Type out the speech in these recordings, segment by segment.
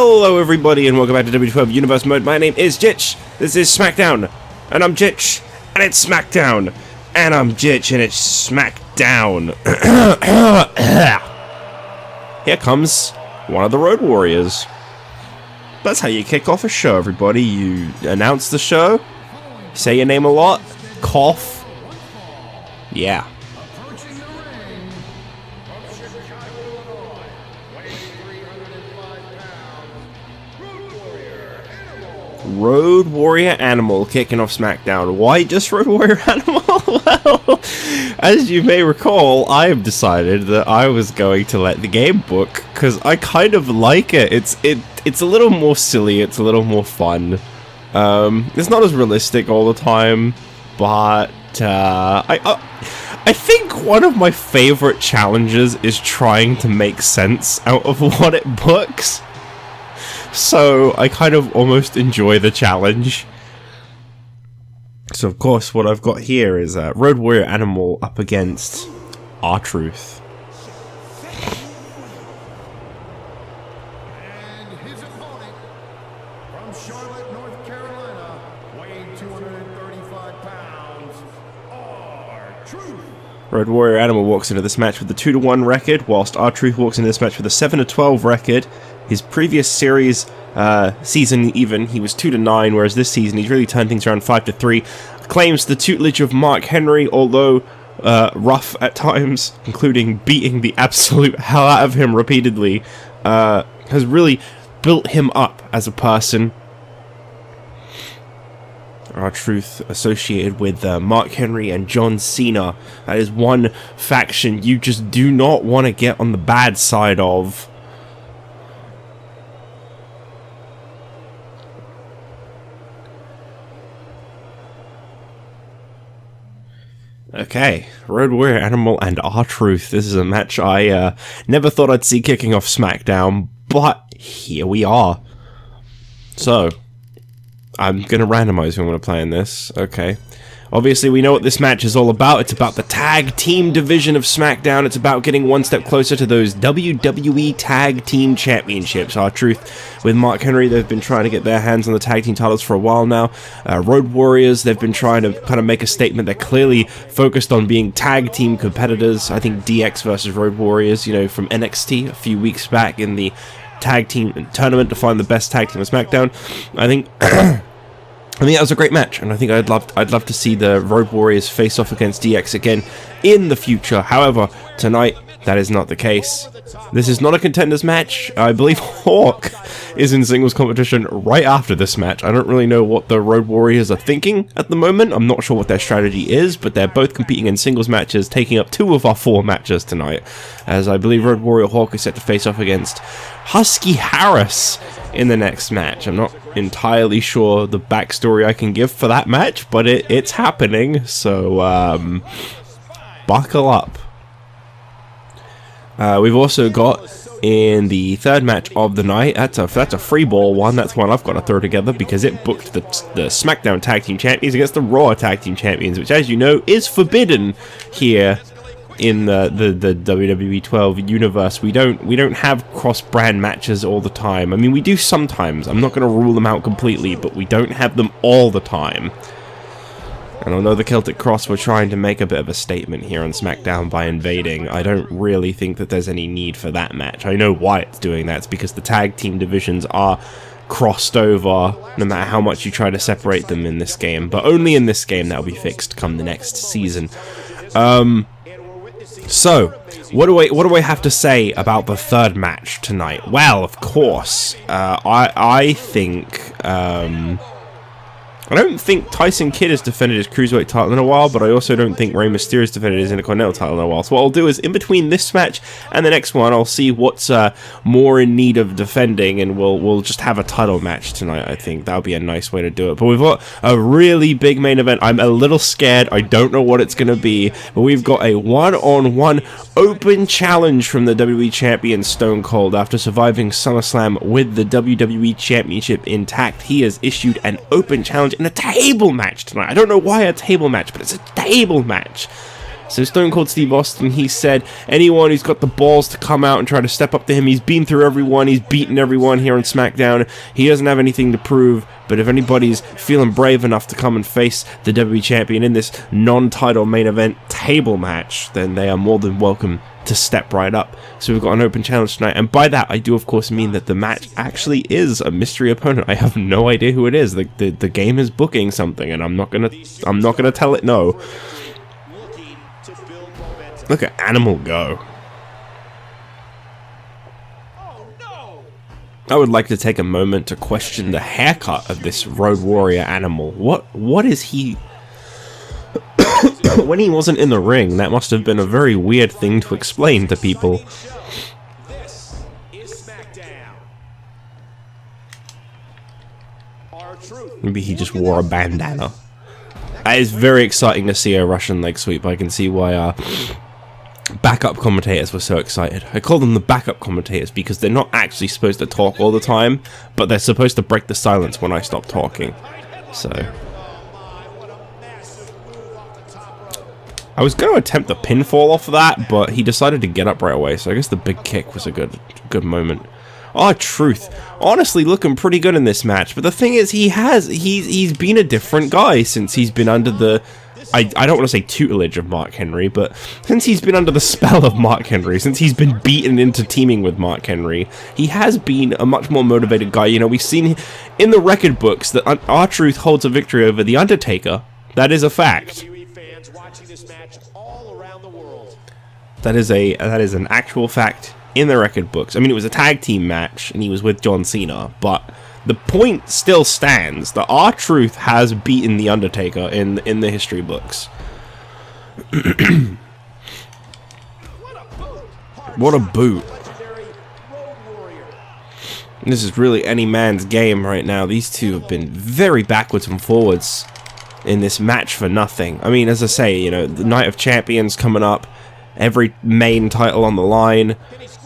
Hello everybody and welcome back to W12 Universe Mode. My name is Jitch, this is SmackDown, and I'm Jitch, and it's SmackDown, and I'm Jitch, and it's SmackDown. Here comes one of the Road Warriors. That's how you kick off a show, everybody. You announce the show, say your name a lot, cough, yeah. Road Warrior Animal kicking off SmackDown. Why just Road Warrior Animal? Well, as you may recall, I have decided that I was going to let the game book because I kind of like it. It's a little more silly. It's a little more fun. It's not as realistic all the time, but I think one of my favorite challenges is trying to make sense out of what it books. So I kind of almost enjoy the challenge. So of course what I've got here is Road Warrior Animal up against R-Truth. And his opponent from Charlotte, North Carolina, weighing 235 pounds, R-Truth. Road Warrior Animal walks into this match with a 2-1 record, whilst R-Truth walks into this match with a 7-12 record. His previous series, season even, he was 2-9, whereas this season he's really turned things around 5-3. Claims the tutelage of Mark Henry, although rough at times, including beating the absolute hell out of him repeatedly, has really built him up as a person. R-Truth associated with Mark Henry and John Cena. That is one faction you just do not want to get on the bad side of. Okay, Road Warrior Animal and R-Truth. This is a match I never thought I'd see kicking off SmackDown, but here we are. So, I'm going to randomize who I'm going to play in this. Okay. Obviously, we know what this match is all about. It's about the tag team division of SmackDown. It's about getting one step closer to those WWE Tag Team Championships. R-Truth with Mark Henry, they've been trying to get their hands on the tag team titles for a while now. Road Warriors, they've been trying to kind of make a statement. They're clearly focused on being tag team competitors. I think DX versus Road Warriors, you know, from NXT a few weeks back in the tag team tournament to find the best tag team on SmackDown. I think that was a great match, and I think I'd love to see the Road Warriors face off against DX again in the future. However, tonight that is not the case. This is not a contenders match. I believe Hawk is in singles competition right after this match. I don't really know what the Road Warriors are thinking at the moment. I'm not sure what their strategy is, but they're both competing in singles matches, taking up 2 of our 4 matches tonight, as I believe Road Warrior Hawk is set to face off against Husky Harris in the next match. I'm not entirely sure the backstory I can give for that match, but it's happening, so buckle up. We've also got in the third match of the night, that's a free ball one. That's one I've got to throw together because it booked the SmackDown Tag Team Champions against the Raw Tag Team Champions, which, as you know, is forbidden here in the WWE 12 universe. We don't have cross-brand matches all the time. I mean, we do sometimes. I'm not going to rule them out completely, but we don't have them all the time. And although the Celtic Cross were trying to make a bit of a statement here on SmackDown by invading, I don't really think that there's any need for that match. I know why it's doing that. It's because the tag team divisions are crossed over, no matter how much you try to separate them in this game. But only in this game that'll be fixed come the next season. So, what do I have to say about the third match tonight? Well, of course, I think I don't think Tyson Kidd has defended his Cruiserweight title in a while, but I also don't think Rey Mysterio has defended his Intercontinental title in a while. So what I'll do is, in between this match and the next one, I'll see what's more in need of defending, and we'll just have a title match tonight, I think. That'll be a nice way to do it. But we've got a really big main event. I'm a little scared. I don't know what it's going to be, but we've got a one-on-one open challenge from the WWE Champion Stone Cold. After surviving SummerSlam with the WWE Championship intact, he has issued an open challenge in a table match tonight. I don't know why a table match, but it's a table match So Stone Cold Steve Austin, he said, anyone who's got the balls to come out and try to step up to him, he's been through everyone, he's beaten everyone here on SmackDown, he doesn't have anything to prove, but if anybody's feeling brave enough to come and face the WWE Champion in this non-title main event table match, then they are more than welcome to step right up. So we've got an open challenge tonight, and by that I do of course mean that the match actually is a mystery opponent. I have no idea who it is. The game is booking something, and I'm not gonna tell it no. Look at Animal go. I would like to take a moment to question the haircut of this Road Warrior Animal. What is he? When he wasn't in the ring, that must have been a very weird thing to explain to people. This is SmackDown. R-Truth. Maybe he just wore a bandana. It is very exciting to see a Russian leg sweep. I can see why backup commentators were so excited. I call them the backup commentators because they're not actually supposed to talk all the time, but they're supposed to break the silence when I stop talking. So I was going to attempt the pinfall off of that, but he decided to get up right away, so I guess the big kick was a good moment. R-Truth, honestly looking pretty good in this match, but the thing is, he's been a different guy since he's been under the, I don't want to say tutelage of Mark Henry, but since he's been under the spell of Mark Henry, since he's been beaten into teaming with Mark Henry, he has been a much more motivated guy. You know, we've seen in the record books that R-Truth holds a victory over The Undertaker. That is a fact. That is an actual fact in the record books. I mean, it was a tag team match, and he was with John Cena, but the point still stands that R-Truth has beaten The Undertaker in the history books. What a boot. This is really any man's game right now. These two have been very backwards and forwards in this match for nothing. I mean, as I say, you know, the Night of Champions coming up, every main title on the line.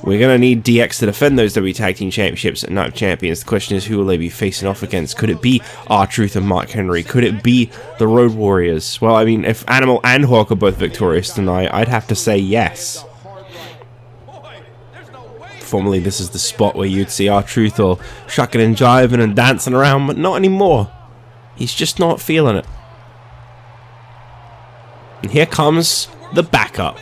We're going to need DX to defend those WWE Tag Team Championships at Night of Champions. The question is, who will they be facing off against? Could it be R-Truth and Mark Henry? Could it be the Road Warriors? Well, I mean, if Animal and Hawk are both victorious tonight, I'd have to say yes. Formerly, this is the spot where you'd see R-Truth all shucking and jiving and dancing around, but not anymore. He's just not feeling it. And here comes the backup.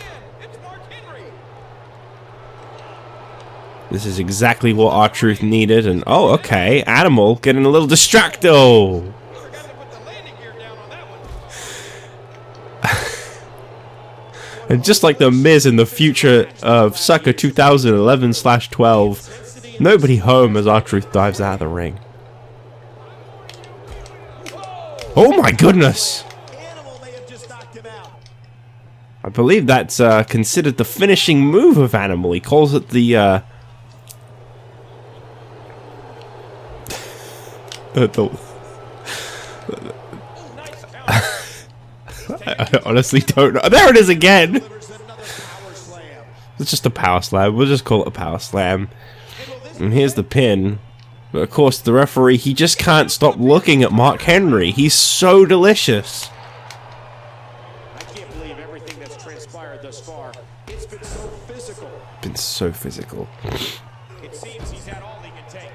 This is exactly what R-Truth needed, and oh, okay, Animal getting a little distracto. And just like the Miz in the future of Sucker 2011/12, nobody home as R-Truth dives out of the ring. Oh my goodness! I believe that's considered the finishing move of Animal. He calls it the I honestly don't know. There it is again! It's just a power slam. We'll just call it a power slam. And here's the pin. But of course, the referee, he just can't stop looking at Mark Henry. He's so delicious. I can't believe everything that's transpired thus far. It's been so physical. Been so physical. It seems he's had all he can take.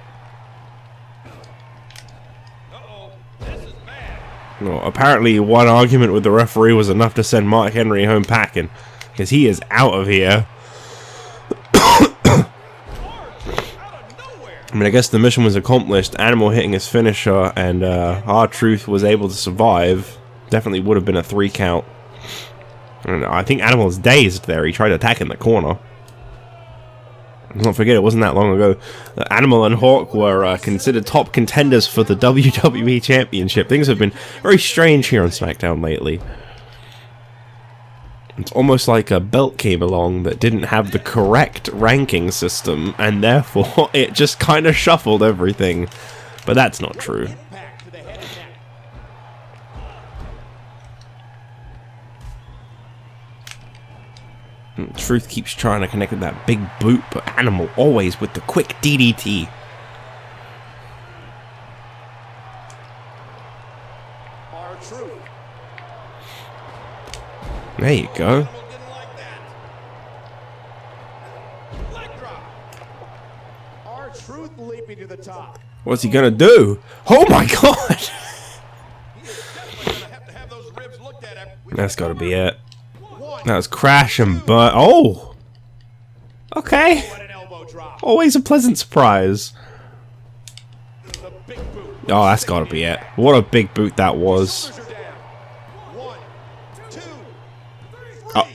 This is bad. Well, apparently one argument with the referee was enough to send Mark Henry home packing, because he is out of here. I mean, I guess the mission was accomplished. Animal hitting his finisher, and R-Truth was able to survive. Definitely would have been a 3 count. And I think Animal's dazed there. He tried attacking the corner. Don't forget, it wasn't that long ago that Animal and Hawk were considered top contenders for the WWE Championship. Things have been very strange here on SmackDown lately. It's almost like a belt came along that didn't have the correct ranking system, and therefore it just kind of shuffled everything. But that's not true. Truth keeps trying to connect with that big boot, but Animal always with the quick DDT. There you go. R-Truth leaping to the top. What's he gonna do? Oh my god! That's gotta be it. That was crash and burn. Oh! Okay. What an elbow drop. Always a pleasant surprise. The big boot. Oh, that's gotta be it. What a big boot that was. Shoulders are down. 1, 2, 3. Oh.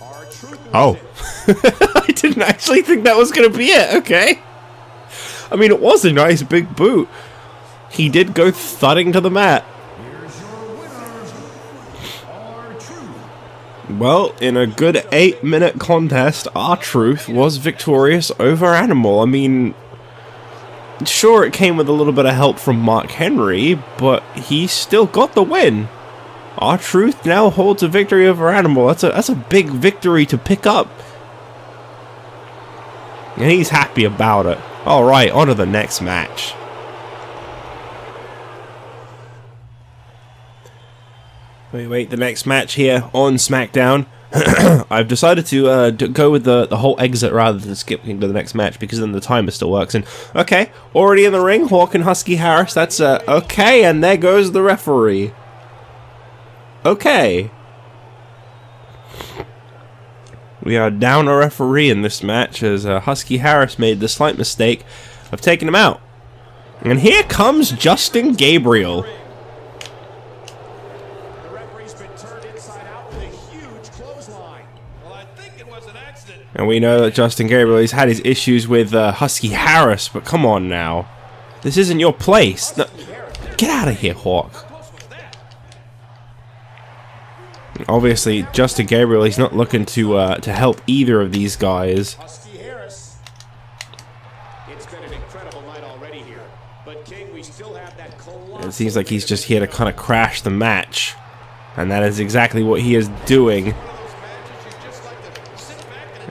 R-Truth Oh. I didn't actually think that was gonna be it, okay. I mean, it was a nice big boot. He did go thudding to the mat. Well, in a good 8-minute contest, R-Truth was victorious over Animal. I mean, sure, it came with a little bit of help from Mark Henry, but he still got the win. R-Truth now holds a victory over Animal. That's a big victory to pick up. And he's happy about it. Alright, on to the next match. Wait, the next match here on SmackDown. I've decided to go with the whole exit rather than skipping to the next match because then the timer still works. And okay, already in the ring, Hawk and Husky Harris. That's okay, and there goes the referee. Okay. We are down a referee in this match as Husky Harris made the slight mistake of taking him out. And here comes Justin Gabriel. And we know that Justin Gabriel, he's had his issues with Husky Harris, but come on now. This isn't your place. No, get out of here, Hawk. Obviously, Justin Gabriel, he's not looking to help either of these guys. Husky Harris. It's been an incredible night already here, but King, we still have that colossal. It seems like he's just here to kind of crash the match. And that is exactly what he is doing.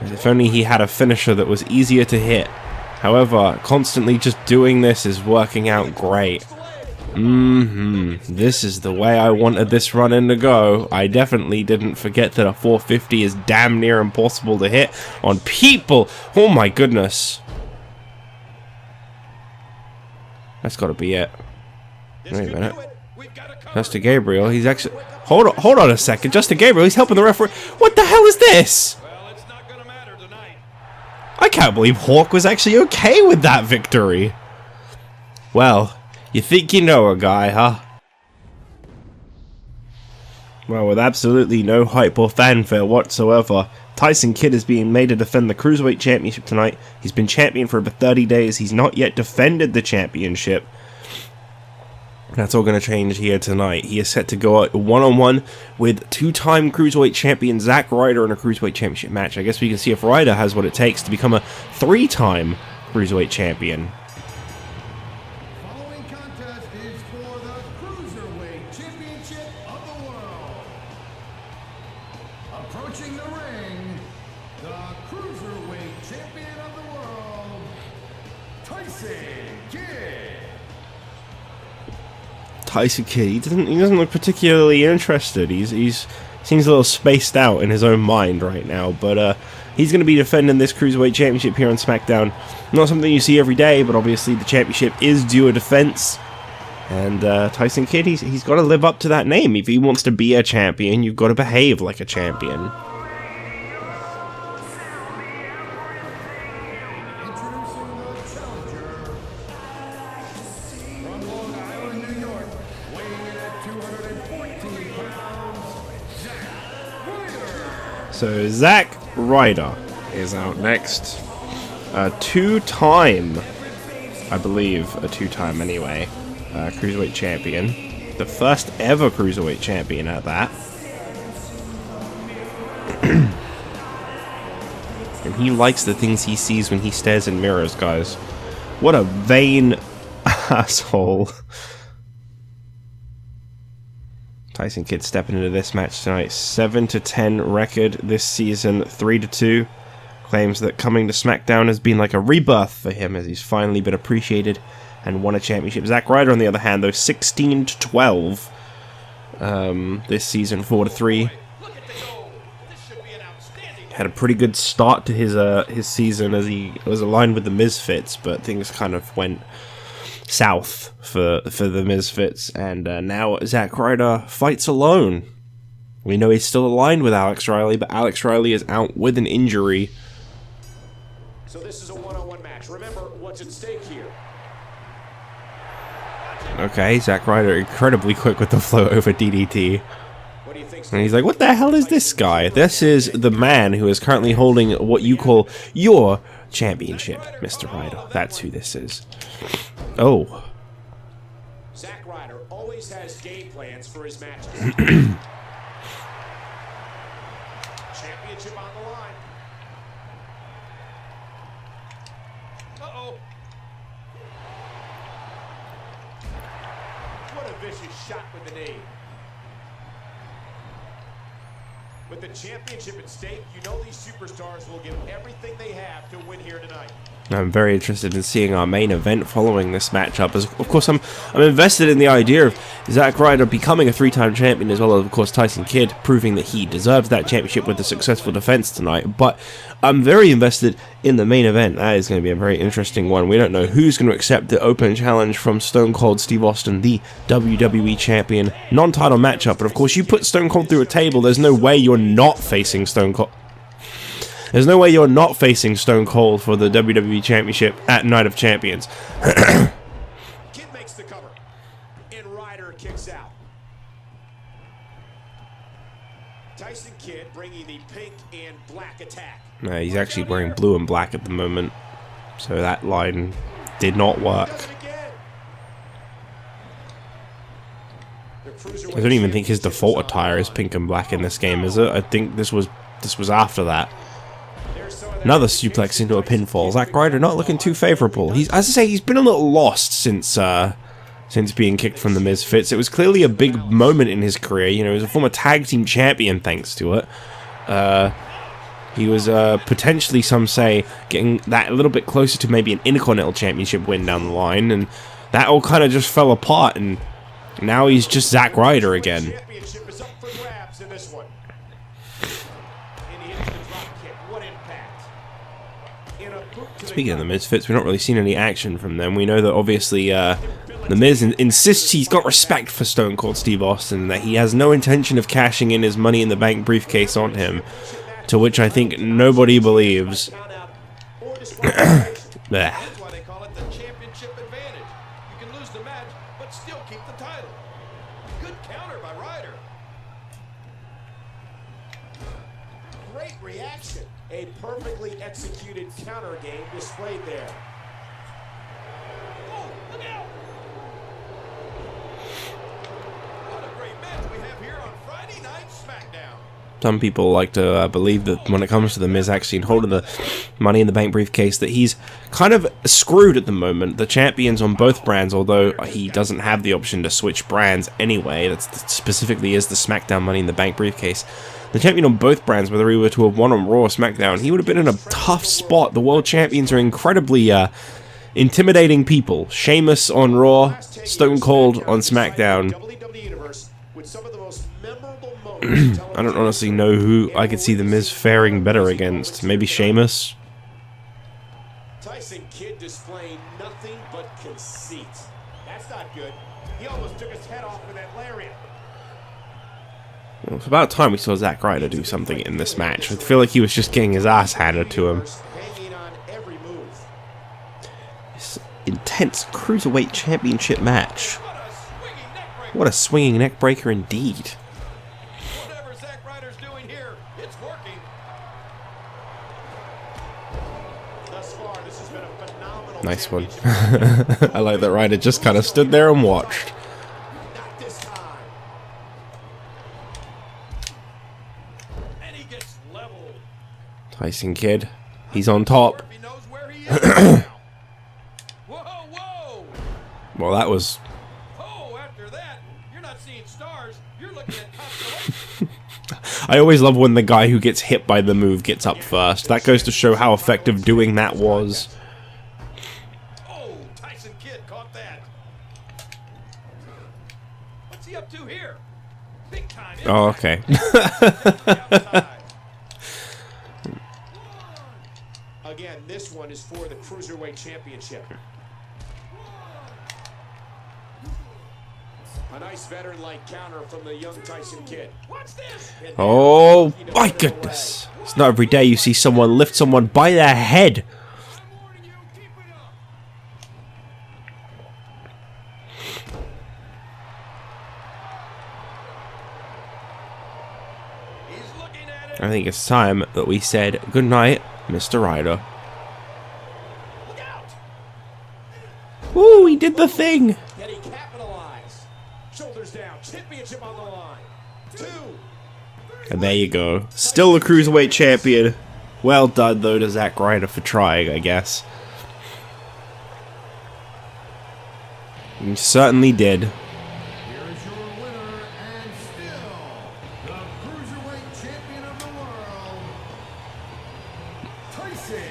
If only he had a finisher that was easier to hit. However, constantly just doing this is working out great. This is the way I wanted this run-in to go. I definitely didn't forget that a 450 is damn near impossible to hit on people. Oh my goodness. That's gotta be it. Wait a minute. Justin Gabriel, he's actually... Hold on a second. Justin Gabriel, he's helping the referee. What the hell is this? I can't believe Hawk was actually okay with that victory. Well, you think you know a guy, huh? Well, with absolutely no hype or fanfare whatsoever, Tyson Kidd is being made to defend the Cruiserweight Championship tonight. He's been champion for about 30 days. He's not yet defended the championship. That's all going to change here tonight. He is set to go out one-on-one with two-time Cruiserweight champion Zack Ryder in a Cruiserweight Championship match. I guess we can see if Ryder has what it takes to become a three-time Cruiserweight champion. Following contest is for the Cruiserweight Championship of the World. Approaching the ring, the Cruiserweight Champion of the World, Tyson Kidd. Tyson Kidd, he doesn't look particularly interested. He seems a little spaced out in his own mind right now, but he's going to be defending this Cruiserweight Championship here on SmackDown. Not something you see every day, but obviously the championship is due a defense. And Tyson Kidd, he's got to live up to that name. If he wants to be a champion, you've got to behave like a champion. So Zack Ryder is out next. A two-time, I believe, anyway, Cruiserweight champion. The first ever Cruiserweight champion at that. And he likes the things he sees when he stares in mirrors, guys. What a vain asshole. Tyson Kidd stepping into this match tonight. 7-10 record this season, 3-2. Claims that coming to SmackDown has been like a rebirth for him as he's finally been appreciated and won a championship. Zack Ryder, on the other hand, though, 16-12 this season, 4-3. had a pretty good start to his season as he was aligned with the Misfits, but things kind of went south for the Misfits, and now Zack Ryder fights alone. We know he's still aligned with Alex Riley, but Alex Riley is out with an injury. So this is a one-on-one match. Remember what's at stake here. Okay, Zack Ryder incredibly quick with the float over DDT. What do you think? And he's like, what the hell is this guy? This is the man who is currently holding what you call your championship, Mr. Ryder. That's who this is. Oh. Zack Ryder always has game plans for his matches. Championship on the line. Uh-oh. What a vicious shot with the knee. With the championship at stake, you know these superstars will give everything they have to win here tonight. I'm very interested in seeing our main event following this matchup. As of course, I'm invested in the idea of Zack Ryder becoming a 3-time champion, as well as, of course, Tyson Kidd proving that he deserves that championship with a successful defense tonight. But I'm very invested in the main event. That is going to be a very interesting one. We don't know who's going to accept the open challenge from Stone Cold Steve Austin, the WWE champion. Non-title matchup, but of course, you put Stone Cold through a table, there's no way you're not facing Stone Cold. There's no way you're not facing Stone Cold for the WWE Championship at Night of Champions. Kidd makes the cover, and Ryder kicks out. Tyson Kidd bringing the pink and black attack. No, he's actually wearing blue and black at the moment, so that line did not work. I don't even think his default attire is pink and black in this game, is it? I think this was after that. Another suplex into a pinfall. Zack Ryder not looking too favorable. As I say, he's been a little lost since being kicked from the Misfits. It was clearly a big moment in his career. You know, he was a former tag team champion thanks to it. He was potentially, some say, getting that a little bit closer to maybe an Intercontinental Championship win down the line, and that all kind of just fell apart, and now he's just Zack Ryder again. Speaking of the Misfits, we've not really seen any action from them. We know that obviously the Miz insists he's got respect for Stone Cold Steve Austin, that he has no intention of cashing in his Money in the Bank briefcase on him, to which I think nobody believes. That's why they call it the championship advantage. You can lose the match, but still keep the title. Good counter by Ryder. Great reaction. A perfectly executed counter game displayed there. Oh, look out! What a great match we have here on Friday Night SmackDown. Some people like to believe that when it comes to the Miz actually holding the Money in the Bank briefcase, that he's kind of screwed at the moment. The champions on both brands, although he doesn't have the option to switch brands anyway, that specifically is the SmackDown Money in the Bank briefcase. The champion on both brands, whether he were to have won on Raw or SmackDown, he would have been in a tough spot. The world champions are incredibly intimidating people. Sheamus on Raw, Stone Cold on SmackDown. I don't honestly know who I could see the Miz faring better against. Maybe Sheamus? Tyson Kidd displaying nothing but conceit. That's not good. He almost took his head off with that lariat. Well, it's about time we saw Zack Ryder do something in this match. I feel like he was just getting his ass handed to him. Hanging on every move. This intense Cruiserweight Championship match. What a swinging neck breaker indeed. Whatever Zack Ryder's doing here, it's working. Thus far, this has been a phenomenal Nice one. championship. I like that Ryder just kind of stood there and watched. Not this time. And he gets leveled. Tyson Kidd, he's on top. He knows where he is now. Whoa, whoa! Well, that was... Oh, after that, you're not seeing stars. You're looking at constellations. I always love when the guy who gets hit by the move gets up first. That goes to show how effective doing that was. Oh, Tyson Kidd caught that. What's he up to here? Big time. Oh, okay. Outside. Cruiserweight Championship. A nice veteran-like counter from the young Tyson Kidd. What's this? Oh my goodness. It's not every day you see someone lift someone by their head. I think it's time that we said goodnight, Mr. Ryder. Ooh, he did the thing. Can he capitalize? Shoulders down, championship on the line. 2. And there you go. Still the Cruiserweight champion. Well done, though, to Zack Ryder for trying, I guess. He certainly did. Here is your winner and still the Cruiserweight champion of the world, Tyson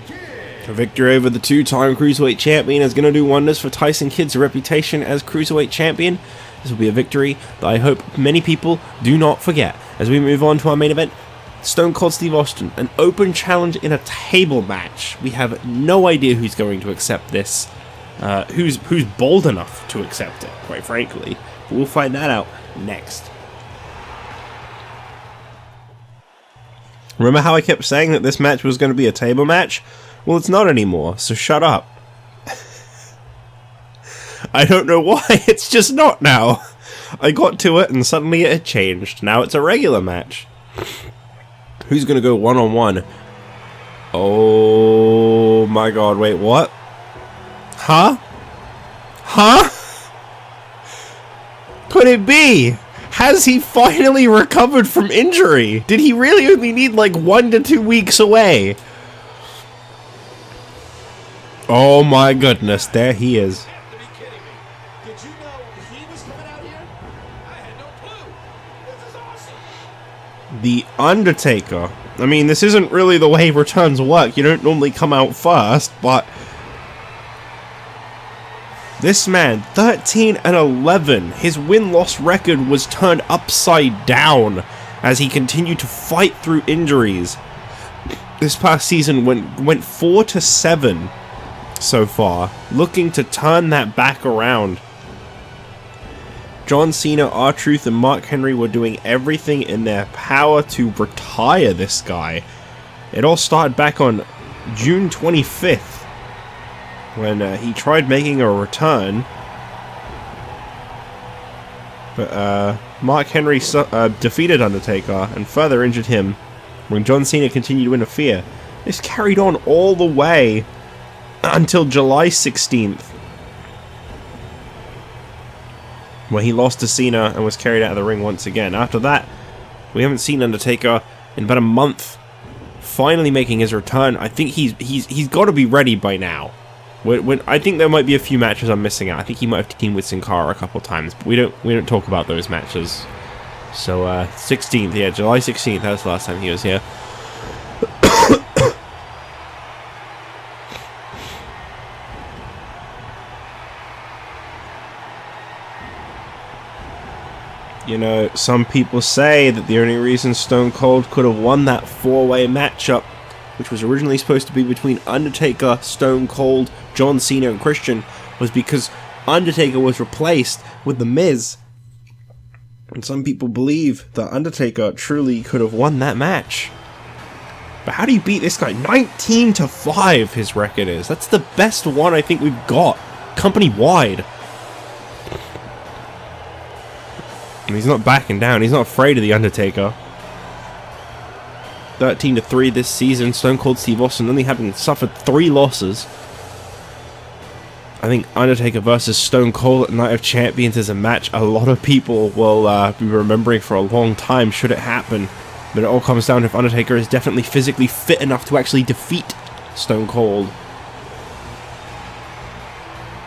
Kidd. A victory over the two-time Cruiserweight champion is going to do wonders for Tyson Kidd's reputation as Cruiserweight champion. This will be a victory that I hope many people do not forget. As we move on to our main event, Stone Cold Steve Austin, an open challenge in a table match. We have no idea who's going to accept this. Who's bold enough to accept it, quite frankly. But we'll find that out next. Remember how I kept saying that this match was going to be a table match? Well, it's not anymore, so shut up. I don't know why, it's just not now. I got to it and suddenly it had changed. Now it's a regular match. Who's going to go one-on-one? Oh my god, wait, what? Huh? Huh? Could it be? Has he finally recovered from injury? Did he really only need like 1 to 2 weeks away? Oh my goodness, there he is. You have to be kidding me. Did you know he was coming out here? I had no clue. This is awesome. The Undertaker. I mean, this isn't really the way returns work. You don't normally come out first, but this man, 13-11. His win-loss record was turned upside down as he continued to fight through injuries. This past season went 4-7 so far, looking to turn that back around. John Cena, R-Truth, and Mark Henry were doing everything in their power to retire this guy. It all started back on June 25th. When he tried making a return, but Mark Henry defeated Undertaker and further injured him when John Cena continued to interfere. This carried on all the way until July 16th, where he lost to Cena and was carried out of the ring once again. After that, we haven't seen Undertaker in about a month, finally making his return. I think he's got to be ready by now. I think there might be a few matches I'm missing out. I think he might have teamed with Sin Cara a couple times, but we don't talk about those matches. So 16th, yeah, July 16th. That was the last time he was here. You know, some people say that the only reason Stone Cold could have won that 4-way matchup, which was originally supposed to be between Undertaker, Stone Cold, John Cena, and Christian, was because Undertaker was replaced with The Miz. And some people believe that Undertaker truly could have won that match. But how do you beat this guy? 19-5 his record is. That's the best one I think we've got, company-wide. And he's not backing down. He's not afraid of The Undertaker. 13-3 this season. Stone Cold Steve Austin only having suffered 3 losses. I think Undertaker versus Stone Cold at Night of Champions is a match a lot of people will be remembering for a long time should it happen. But it all comes down to if Undertaker is definitely physically fit enough to actually defeat Stone Cold.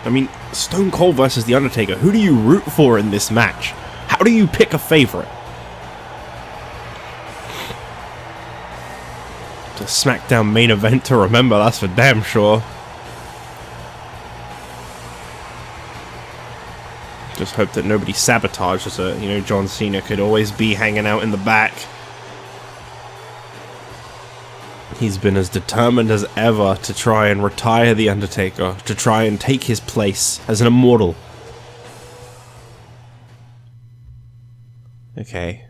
I mean, Stone Cold versus The Undertaker. Who do you root for in this match? How do you pick a favorite? It's a SmackDown main event to remember, that's for damn sure. Just hope that nobody sabotages it. You know, John Cena could always be hanging out in the back. He's been as determined as ever to try and retire The Undertaker, to try and take his place as an immortal. Okay.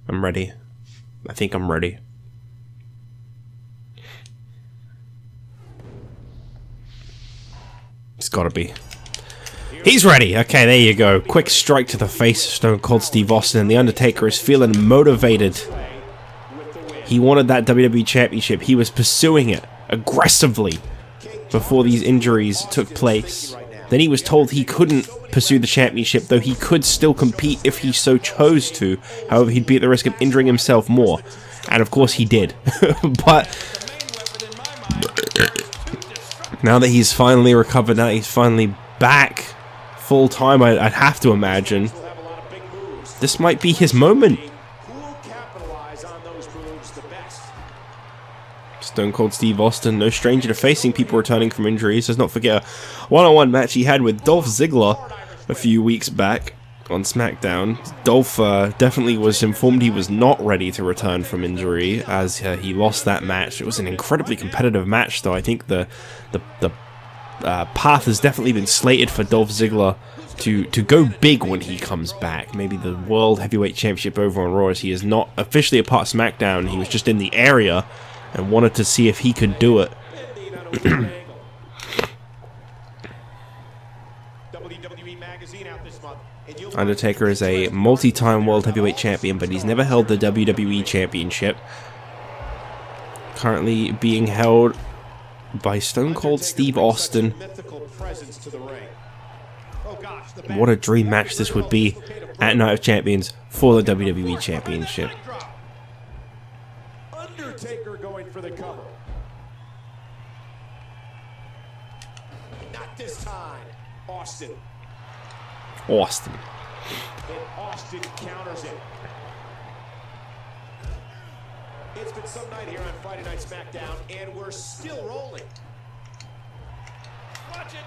I'm ready. I think I'm ready. It's gotta be. He's ready! Okay, there you go. Quick strike to the face of Stone Cold Steve Austin, and The Undertaker is feeling motivated. He wanted that WWE Championship. He was pursuing it aggressively before these injuries took place. Then he was told he couldn't pursue the championship, though he could still compete if he so chose to. However, he'd be at the risk of injuring himself more. And of course he did. But now that he's finally recovered, now he's finally back full time, I'd have to imagine this might be his moment. Stone Cold Steve Austin, no stranger to facing people returning from injuries. Let's not forget a one-on-one match he had with Dolph Ziggler a few weeks back on SmackDown. Dolph definitely was informed he was not ready to return from injury as he lost that match. It was an incredibly competitive match, though. I think the path has definitely been slated for Dolph Ziggler to go big when he comes back. Maybe the World Heavyweight Championship over on Raw, as he is not officially a part of SmackDown. He was just in the area and wanted to see if he could do it. Undertaker is a multi-time World Heavyweight Champion, but he's never held the WWE Championship. Currently being held by Stone Cold Steve Austin. What a dream match this would be at Night of Champions for the WWE Championship. Undertaker going for the cover. Not this time. Austin. Austin. And Austin counters it. It's been some night here on Friday Night SmackDown, and we're still rolling. Watch it.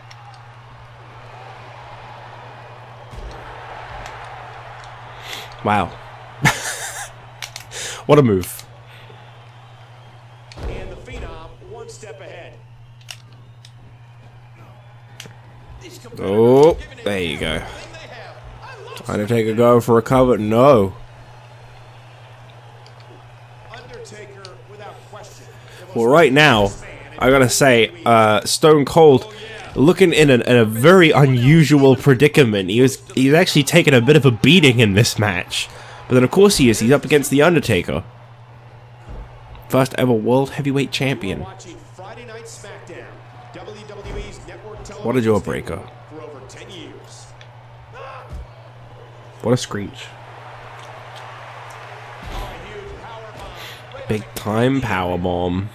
Wow. What a move. And the Phenom one step ahead. Oh, there you go. Undertaker going for a cover? No. Well, right now, I gotta say, Stone Cold looking in a very unusual predicament. He's actually taken a bit of a beating in this match. But then of course he's up against The Undertaker. First ever World Heavyweight Champion. What a jawbreaker. What a screech. Big time powerbomb.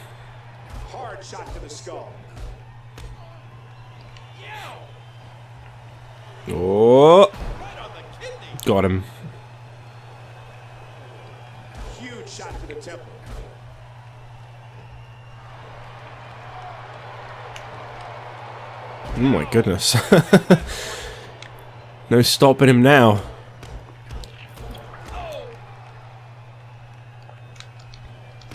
Hard shot to the skull. Oh, got him. Huge shot to the temple. Oh my goodness. No stopping him now.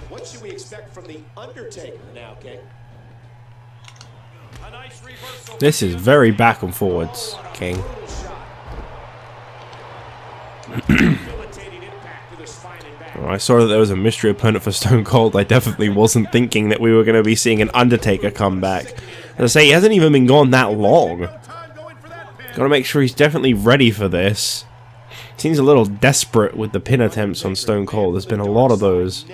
What should we expect from the Undertaker now, King? A nice reversal. This is very back and forwards, King. Well, I saw that there was a mystery opponent for Stone Cold. I definitely wasn't thinking that we were going to be seeing an Undertaker come back. As I say, he hasn't even been gone that long. Gotta make sure he's definitely ready for this. Seems a little desperate with the pin attempts on Stone Cold. There's been a lot of those.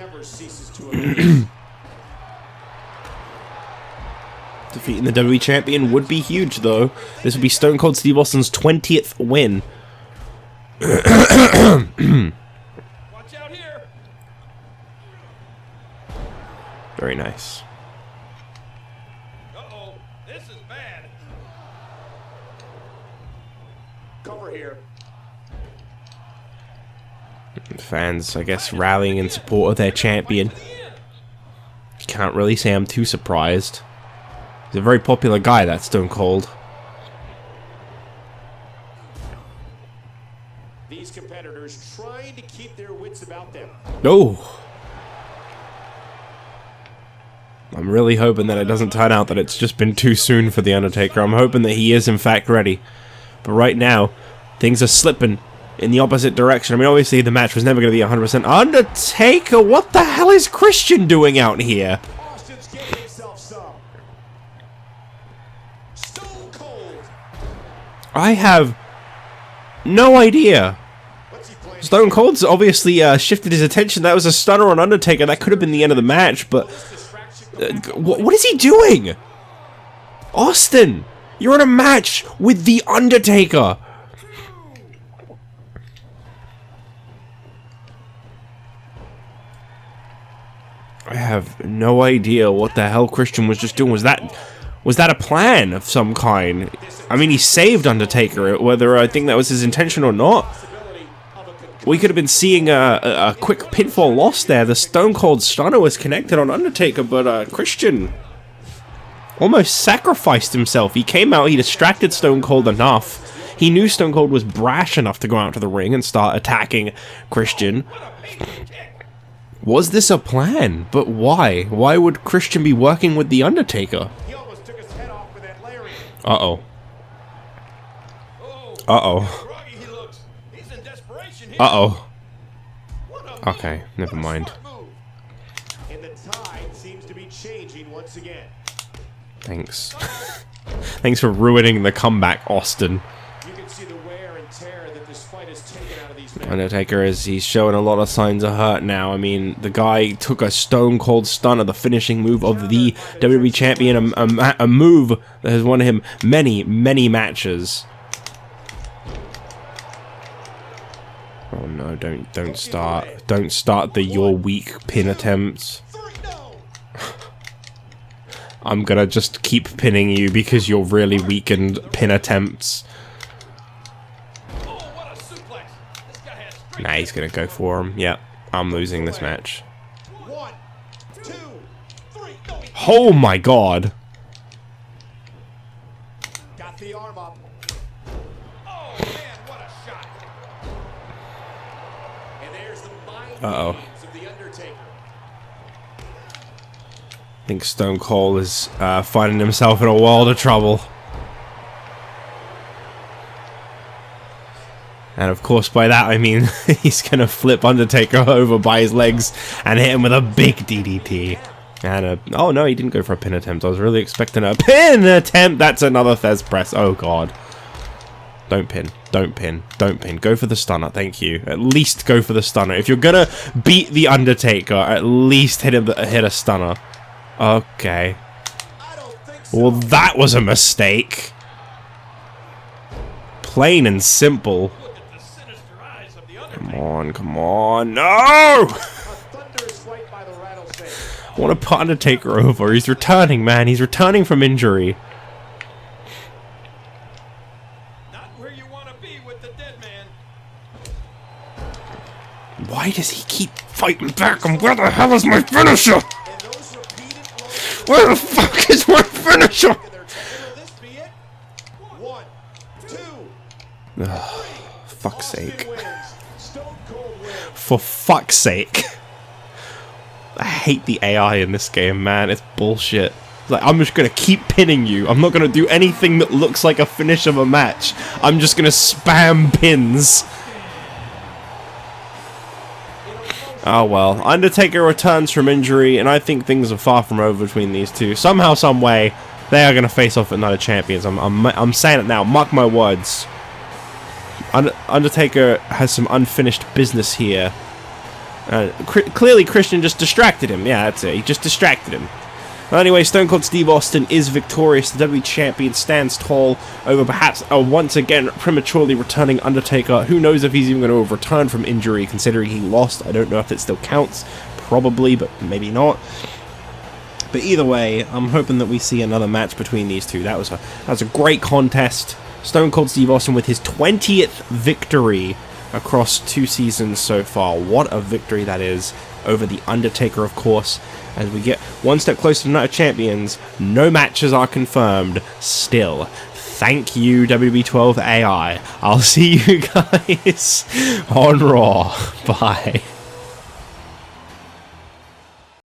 Defeating the WWE Champion would be huge, though. This would be Stone Cold Steve Austin's 20th win. Watch out here. Very nice. Uh-oh, this is bad. Cover here. Fans, I guess, rallying in support of their champion. Can't really say I'm too surprised. He's a very popular guy, that Stone Cold. These competitors trying to keep their wits about them. Oh! I'm really hoping that it doesn't turn out that it's just been too soon for The Undertaker. I'm hoping that he is in fact ready. But right now, things are slipping in the opposite direction. I mean, obviously the match was never going to be 100%. Undertaker, what the hell is Christian doing out here? Austin's getting himself some. Stone Cold. I have no idea. What's he playing? Stone Cold's obviously shifted his attention. That was a stunner on Undertaker. That could have been the end of the match, but what is he doing? Austin, you're in a match with The Undertaker. I have no idea what the hell Christian was just doing. Was that a plan of some kind? I mean, he saved Undertaker, whether I think that was his intention or not. We could have been seeing a quick pinfall loss there. The Stone Cold Stunner was connected on Undertaker, but Christian almost sacrificed himself. He came out, he distracted Stone Cold enough. He knew Stone Cold was brash enough to go out to the ring and start attacking Christian. Was this a plan? But why? Why would Christian be working with The Undertaker? He almost took his head off with that lariat. Uh-oh. Uh-oh. Groggy he looks. He's in desperation here. Uh-oh. What a Okay, move. never What a mind. smart move. And the tide seems to be changing once again. Thanks. Thanks for ruining the comeback, Austin. You can see the wear and tear that this fight has taken out of these men. Undertaker he's showing a lot of signs of hurt now. I mean, the guy took a Stone Cold Stunner, the finishing move of the WWE Champion, a move that has won him many, many matches. Oh no, don't start the "you're weak" pin attempts. I'm gonna just keep pinning you because you're really weakened pin attempts. Oh, what a suplex. This guy has strength. Nah, he's gonna go for him. Yep, I'm losing this match. 1, 2, 3. No, he Oh my god. got the arm up. Oh, man, what a shot. And there's the mind Uh-oh. games of the Undertaker. I think Stone Cold is finding himself in a world of trouble. And of course by that I mean he's gonna flip Undertaker over by his legs and hit him with a big DDT. And oh no, he didn't go for a pin attempt. I was really expecting a pin attempt. That's another Thez press. Oh god. Don't pin. Don't pin. Don't pin. Go for the stunner. Thank you. At least go for the stunner. If you're gonna beat The Undertaker, at least hit a stunner. Okay. I don't think so. Well, that was a mistake. Plain and simple. Look at the sinister eyes of the Come Undertaker. on, come on. No! A thunderous right by the rattlesnake. I want to put Undertaker over. He's returning, man. He's returning from injury. Not where you want to be with the dead man. Why does he keep fighting back? And where the hell is my finisher? And those repeated blows. Where the fuck is my finisher? Will this be it? 1, 2. Fuck's sake. Austin wins. Stone Cold wins. For fuck's sake. I hate the AI in this game, man. It's bullshit. It's like, I'm just gonna keep pinning you. I'm not gonna do anything that looks like a finish of a match. I'm just gonna spam pins. Oh well. Undertaker returns from injury, and I think things are far from over between these two. Somehow, some way, they are gonna face off at Night of Champions. I'm saying it now. Mark my words. Undertaker has some unfinished business here. Clearly Christian just distracted him. Yeah, that's it. He just distracted him. Well, anyway, Stone Cold Steve Austin is victorious. The WWE Champion stands tall over perhaps a once again prematurely returning Undertaker. Who knows if he's even going to have returned from injury, considering he lost. I don't know if it still counts. Probably, but maybe not. But either way, I'm hoping that we see another match between these two. That was a great contest. Stone Cold Steve Austin with his 20th victory across 2 seasons so far. What a victory that is over The Undertaker, of course. As we get one step closer to Night of Champions, no matches are confirmed still. Thank you, WB12 AI. I'll see you guys on Raw. Bye.